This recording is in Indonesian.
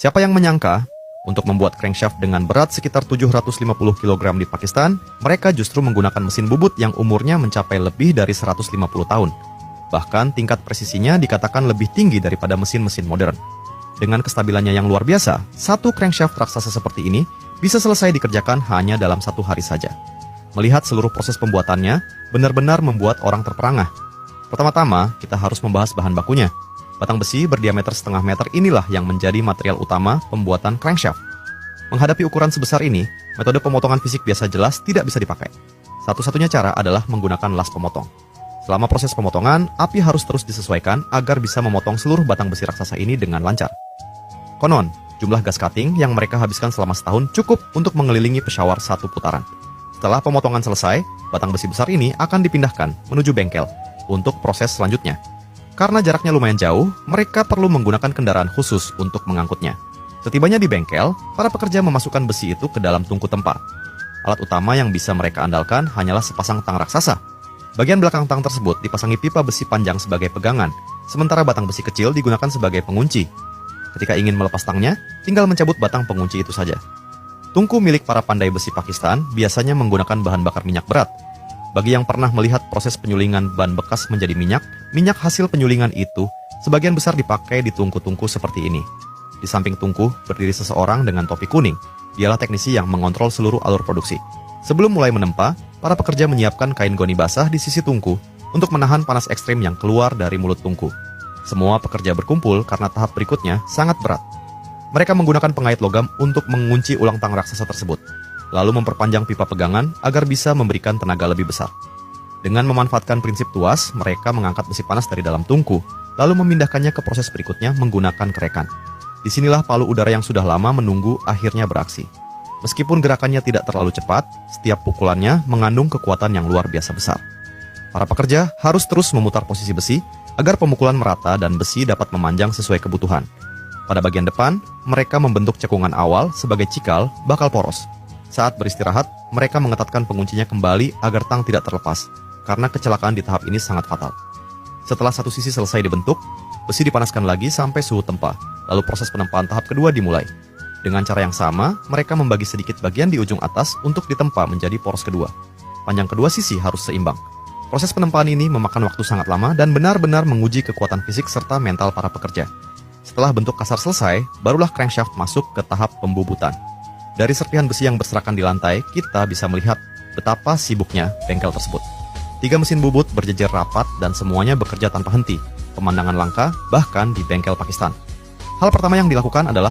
Siapa yang menyangka, untuk membuat crankshaft dengan berat sekitar 750 kg di Pakistan, mereka justru menggunakan mesin bubut yang umurnya mencapai lebih dari 150 tahun. Bahkan tingkat presisinya dikatakan lebih tinggi daripada mesin-mesin modern. Dengan kestabilannya yang luar biasa, satu crankshaft raksasa seperti ini bisa selesai dikerjakan hanya dalam 1 hari saja. Melihat seluruh proses pembuatannya, benar-benar membuat orang terperangah. Pertama-tama, kita harus membahas bahan bakunya. Batang besi berdiameter setengah meter inilah yang menjadi material utama pembuatan crankshaft. Menghadapi ukuran sebesar ini, metode pemotongan fisik biasa jelas tidak bisa dipakai. Satu-satunya cara adalah menggunakan las pemotong. Selama proses pemotongan, api harus terus disesuaikan agar bisa memotong seluruh batang besi raksasa ini dengan lancar. Konon, jumlah gas cutting yang mereka habiskan selama setahun cukup untuk mengelilingi Peshawar 1 putaran. Setelah pemotongan selesai, batang besi besar ini akan dipindahkan menuju bengkel untuk proses selanjutnya. Karena jaraknya lumayan jauh, mereka perlu menggunakan kendaraan khusus untuk mengangkutnya. Setibanya di bengkel, para pekerja memasukkan besi itu ke dalam tungku tempa. Alat utama yang bisa mereka andalkan hanyalah sepasang tang raksasa. Bagian belakang tang tersebut dipasangi pipa besi panjang sebagai pegangan, sementara batang besi kecil digunakan sebagai pengunci. Ketika ingin melepas tangnya, tinggal mencabut batang pengunci itu saja. Tungku milik para pandai besi Pakistan biasanya menggunakan bahan bakar minyak berat. Bagi yang pernah melihat proses penyulingan ban bekas menjadi minyak, minyak hasil penyulingan itu sebagian besar dipakai di tungku-tungku seperti ini. Di samping tungku berdiri seseorang dengan topi kuning. Dialah teknisi yang mengontrol seluruh alur produksi. Sebelum mulai menempa, para pekerja menyiapkan kain goni basah di sisi tungku untuk menahan panas ekstrim yang keluar dari mulut tungku. Semua pekerja berkumpul karena tahap berikutnya sangat berat. Mereka menggunakan pengait logam untuk mengunci ulang tang raksasa tersebut, lalu memperpanjang pipa pegangan agar bisa memberikan tenaga lebih besar. Dengan memanfaatkan prinsip tuas, mereka mengangkat besi panas dari dalam tungku, lalu memindahkannya ke proses berikutnya menggunakan kerekan. Disinilah palu udara yang sudah lama menunggu akhirnya beraksi. Meskipun gerakannya tidak terlalu cepat, setiap pukulannya mengandung kekuatan yang luar biasa besar. Para pekerja harus terus memutar posisi besi agar pemukulan merata dan besi dapat memanjang sesuai kebutuhan. Pada bagian depan, mereka membentuk cekungan awal sebagai cikal bakal poros. Saat beristirahat, mereka mengetatkan penguncinya kembali agar tang tidak terlepas, karena kecelakaan di tahap ini sangat fatal. Setelah satu sisi selesai dibentuk, besi dipanaskan lagi sampai suhu tempa, lalu proses penempaan tahap kedua dimulai. Dengan cara yang sama, mereka membagi sedikit bagian di ujung atas untuk ditempa menjadi poros kedua. Panjang kedua sisi harus seimbang. Proses penempaan ini memakan waktu sangat lama dan benar-benar menguji kekuatan fisik serta mental para pekerja. Setelah bentuk kasar selesai, barulah crankshaft masuk ke tahap pembubutan. Dari serpihan besi yang berserakan di lantai, kita bisa melihat betapa sibuknya bengkel tersebut. 3 mesin bubut berjejer rapat dan semuanya bekerja tanpa henti. Pemandangan langka, bahkan di bengkel Pakistan. Hal pertama yang dilakukan adalah